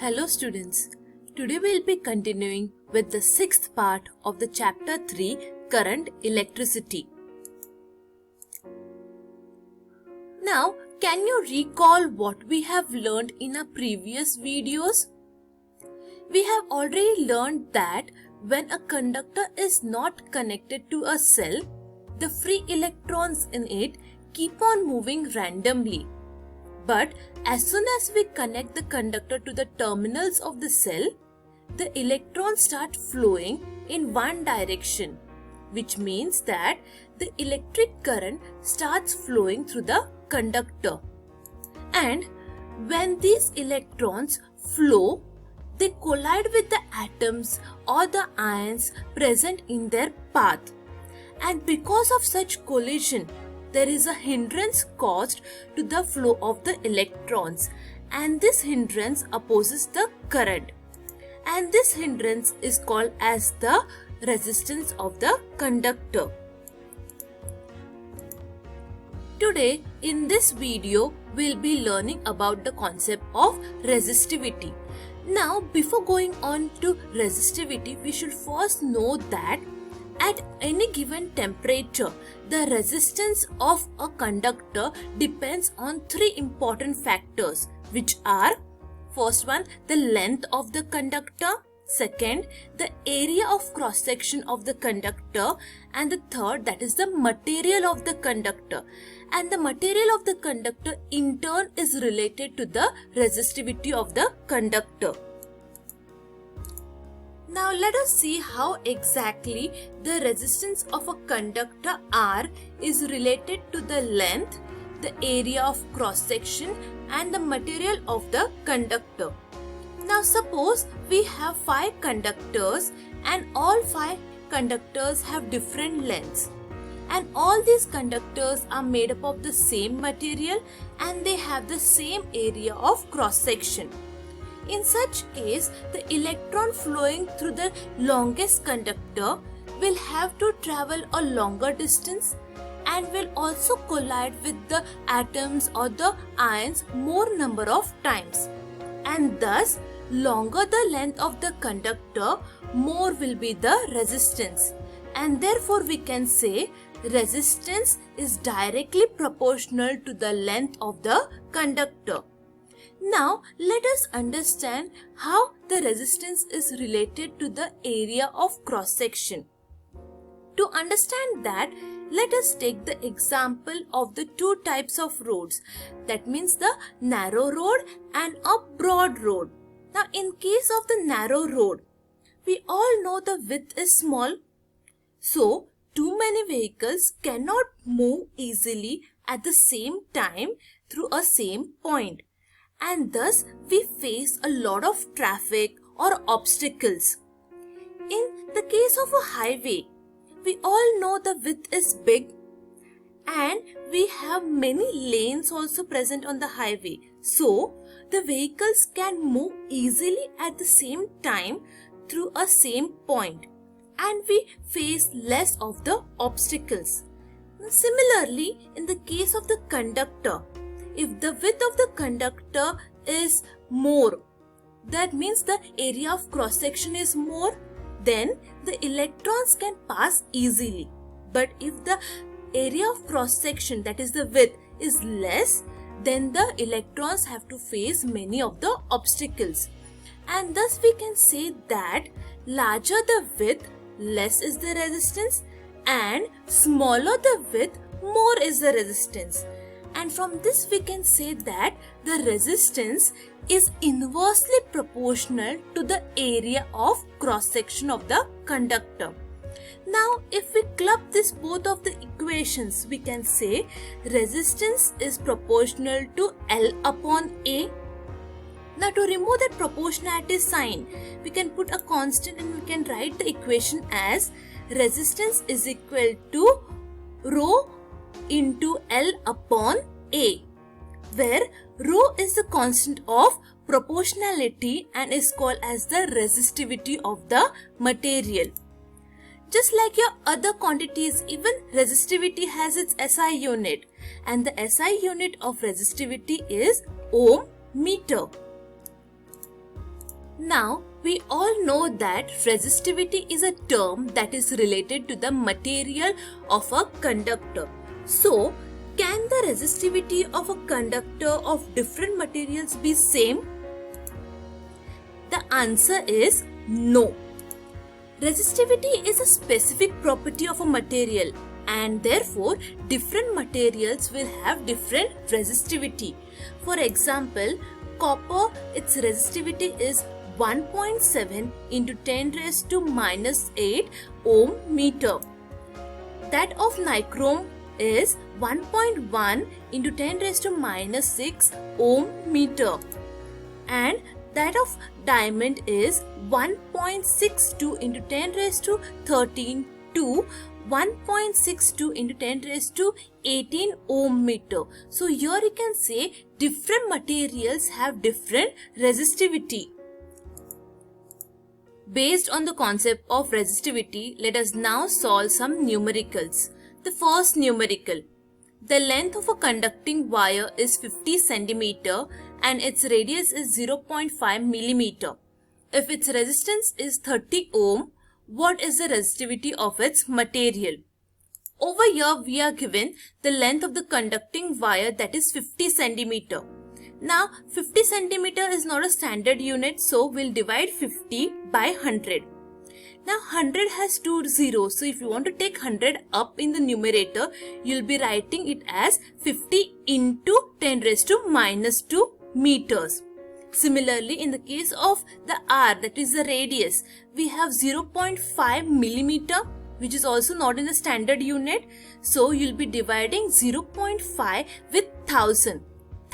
Hello students, today we will be continuing with the sixth part of the chapter 3 Current Electricity. Now, can you recall what we have learned in our previous videos? We have already learned that when a conductor is not connected to a cell, the free electrons in it keep on moving randomly. But as soon as we connect the conductor to the terminals of the cell, the electrons start flowing in one direction, which means that the electric current starts flowing through the conductor. And when these electrons flow, they collide with the atoms or the ions present in their path. And because of such collision, there is a hindrance caused to the flow of the electrons, and this hindrance opposes the current. And this hindrance is called as the resistance of the conductor. Today, in this video, we'll be learning about the concept of resistivity. Now, before going on to resistivity, we should first know that at any given temperature, the resistance of a conductor depends on three important factors, which are: first one, the length of the conductor; second, the area of cross section of the conductor; and the third, that is the material of the conductor. And the material of the conductor in turn is related to the resistivity of the conductor. Now let us see how exactly the resistance of a conductor R is related to the length, the area of cross section, and the material of the conductor. Now suppose we have 5 conductors and all 5 conductors have different lengths. And all these conductors are made up of the same material and they have the same area of cross section. In such case, the electron flowing through the longest conductor will have to travel a longer distance and will also collide with the atoms or the ions more number of times. And thus, longer the length of the conductor, more will be the resistance. And therefore, we can say resistance is directly proportional to the length of the conductor. Now, let us understand how the resistance is related to the area of cross section. To understand that, let us take the example of the two types of roads. That means the narrow road and a broad road. Now, in case of the narrow road, we all know the width is small. So, too many vehicles cannot move easily at the same time through a same point. And thus we face a lot of traffic or obstacles. In the case of a highway, we all know the width is big and we have many lanes also present on the highway. So, the vehicles can move easily at the same time through a same point and we face less of the obstacles. Similarly, in the case of the conductor, if the width of the conductor is more, that means the area of cross section is more, then the electrons can pass easily. But if the area of cross section, that is the width, is less, then the electrons have to face many of the obstacles. And thus we can say that larger the width, less is the resistance, and smaller the width, more is the resistance. And from this we can say that the resistance is inversely proportional to the area of cross section of the conductor. Now, if we club this both of the equations, we can say resistance is proportional to L upon A. Now, to remove that proportionality sign, we can put a constant and we can write the equation as resistance is equal to rho into L upon A, where rho is the constant of proportionality and is called as the resistivity of the material. Just like your other quantities, even resistivity has its SI unit, and the SI unit of resistivity is ohm meter. Now, we all know that resistivity is a term that is related to the material of a conductor. So, can the resistivity of a conductor of different materials be same? The answer is no. Resistivity is a specific property of a material, and therefore different materials will have different resistivity. For example, copper, its resistivity is 1.7 into 10 raised to minus 8 ohm meter. That of nichrome is 1.1 into 10 raised to minus 6 ohm meter. And that of diamond is 1.62 into 10 raised to 13 to 1.62 into 10 raised to 18 ohm meter. So here you can say different materials have different resistivity. Based on the concept of resistivity, let us now solve some numericals. The first numerical. The length of a conducting wire is 50 cm and its radius is 0.5 mm. If its resistance is 30 ohm, what is the resistivity of its material? Over here we are given the length of the conducting wire, that is 50 cm. Now 50 cm is not a standard unit, so we'll divide 50 by 100. Now 100 has two zeros, so if you want to take 100 up in the numerator, you'll be writing it as 50 into 10 raised to minus 2 meters. Similarly, in the case of the R, that is the radius, we have 0.5 millimeter, which is also not in the standard unit. So you'll be dividing 0.5 with 1000.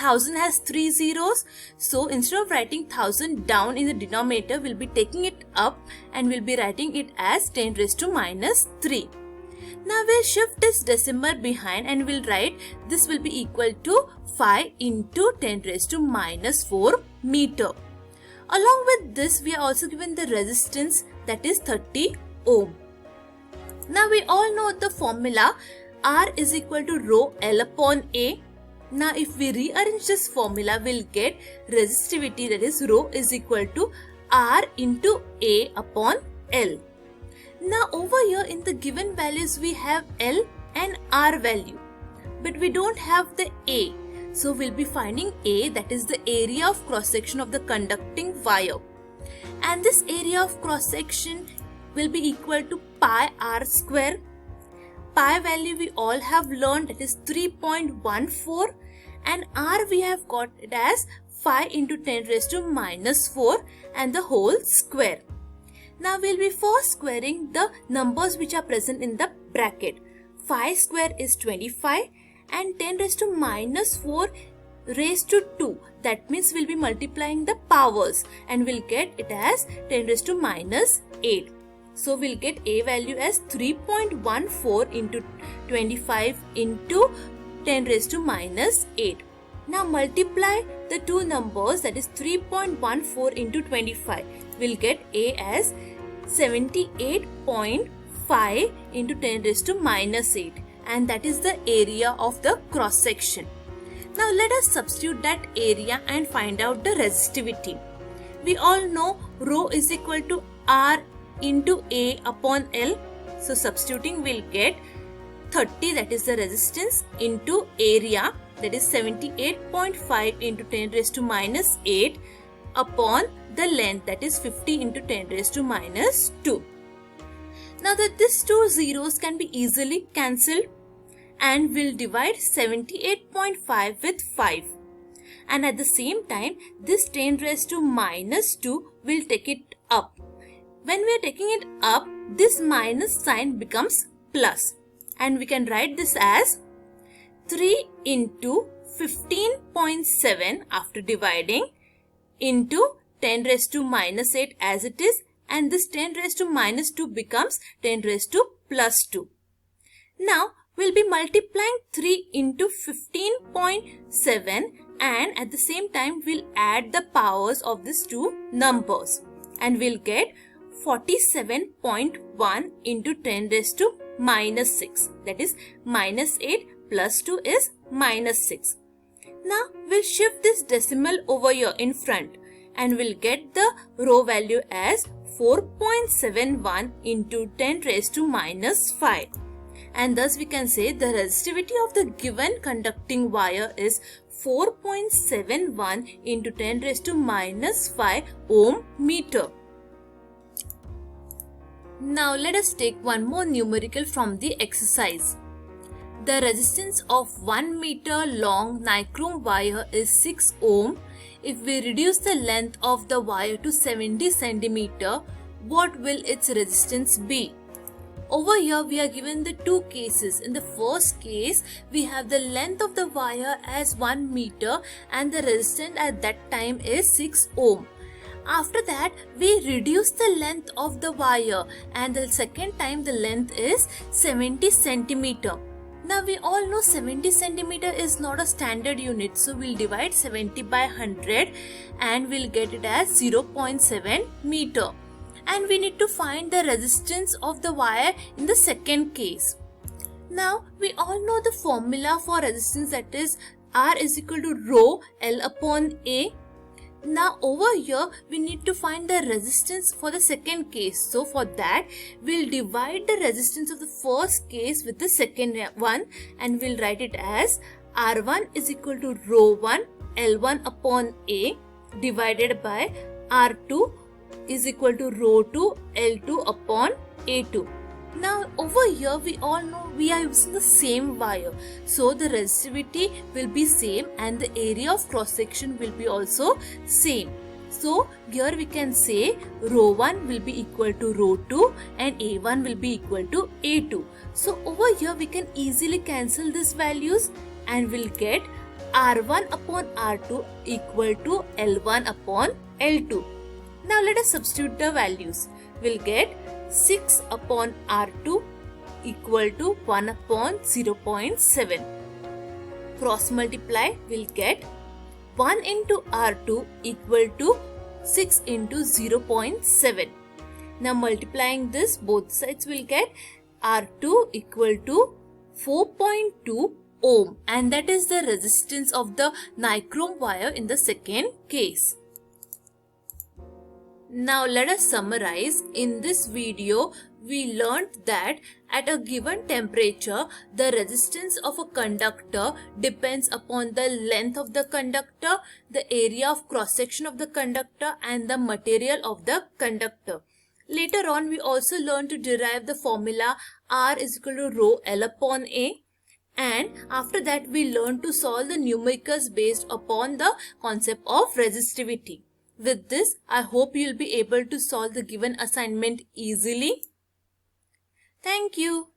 1000 has 3 zeros, so instead of writing 1000 down in the denominator, we'll be taking it up and we'll be writing it as 10 raised to minus 3. Now we'll shift this decimal behind and we'll write this will be equal to 5 into 10 raised to minus 4 meter. Along with this, we are also given the resistance, that is 30 ohm. Now we all know the formula R is equal to rho L upon A. Now if we rearrange this formula, we'll get resistivity, that is rho is equal to R into A upon L. Now over here in the given values we have L and R value, but we don't have the A. So we'll be finding A, that is the area of cross section of the conducting wire. And this area of cross section will be equal to pi R square. Pi value we all have learned, that is 3.14, and R we have got it as 5 into 10 raised to minus 4 and the whole square. Now we'll be first squaring the numbers which are present in the bracket. 5 square is 25 and 10 raised to minus 4 raised to 2. That means we'll be multiplying the powers and we'll get it as 10 raised to minus 8. So we'll get A value as 3.14 into 25 into 10 raised to minus 8. Now multiply the two numbers, that is 3.14 into 25. We'll get A as 78.5 into 10 raised to minus 8, and that is the area of the cross section. Now let us substitute that area and find out the resistivity. We all know rho is equal to R into A upon L. So substituting, we'll get 30, that is the resistance, into area, that is 78.5 into 10 raised to minus 8 upon the length, that is 50 into 10 raised to minus 2. Now that these two zeros can be easily cancelled, and we'll divide 78.5 with 5. And at the same time, this 10 raised to minus 2 will take it up. When we are taking it up, this minus sign becomes plus. And we can write this as 3 into 15.7 after dividing into 10 raised to minus 8 as it is, and this 10 raised to minus 2 becomes 10 raised to plus 2. Now we'll be multiplying 3 into 15.7 and at the same time we'll add the powers of these two numbers and we'll get 47.1 into 10 raised to minus 6, that is minus 8 plus 2 is minus 6. Now we'll shift this decimal over here in front and we'll get the rho value as 4.71 into 10 raised to minus 5. And thus we can say the resistivity of the given conducting wire is 4.71 into 10 raised to minus 5 ohm meter. Now let us take one more numerical from the exercise. The resistance of 1 meter long nichrome wire is 6 ohm. If we reduce the length of the wire to 70 centimeter, what will its resistance be? Over here we are given the two cases. In the first case, we have the length of the wire as 1 meter and the resistance at that time is 6 ohm. After that, we reduce the length of the wire and the second time the length is 70 centimeter. Now we all know 70 centimeter is not a standard unit, so we'll divide 70 by 100 and we'll get it as 0.7 meter. And we need to find the resistance of the wire in the second case. Now we all know the formula for resistance, that is R is equal to rho L upon A. Now over here we need to find the resistance for the second case. So for that we'll divide the resistance of the first case with the second one and we'll write it as R1 is equal to rho 1 L1 upon A divided by R2 is equal to rho 2 L2 upon A2. Now over here we all know we are using the same wire, so the resistivity will be same and the area of cross section will be also same. So here we can say rho 1 will be equal to rho 2 and A1 will be equal to A2. So over here we can easily cancel these values and we'll get R1 upon R2 equal to L1 upon L2. Now let us substitute the values. We'll get 6 upon R2 equal to 1 upon 0.7. Cross multiply, we'll get 1 into R2 equal to 6 into 0.7. Now multiplying this, both sides will get R2 equal to 4.2 ohm, and that is the resistance of the nichrome wire in the second case. Now let us summarize. In this video, we learned that at a given temperature, the resistance of a conductor depends upon the length of the conductor, the area of cross section of the conductor and the material of the conductor. Later on, we also learned to derive the formula R is equal to rho L upon A. And after that, we learned to solve the numericals based upon the concept of resistivity. With this, I hope you'll be able to solve the given assignment easily. Thank you.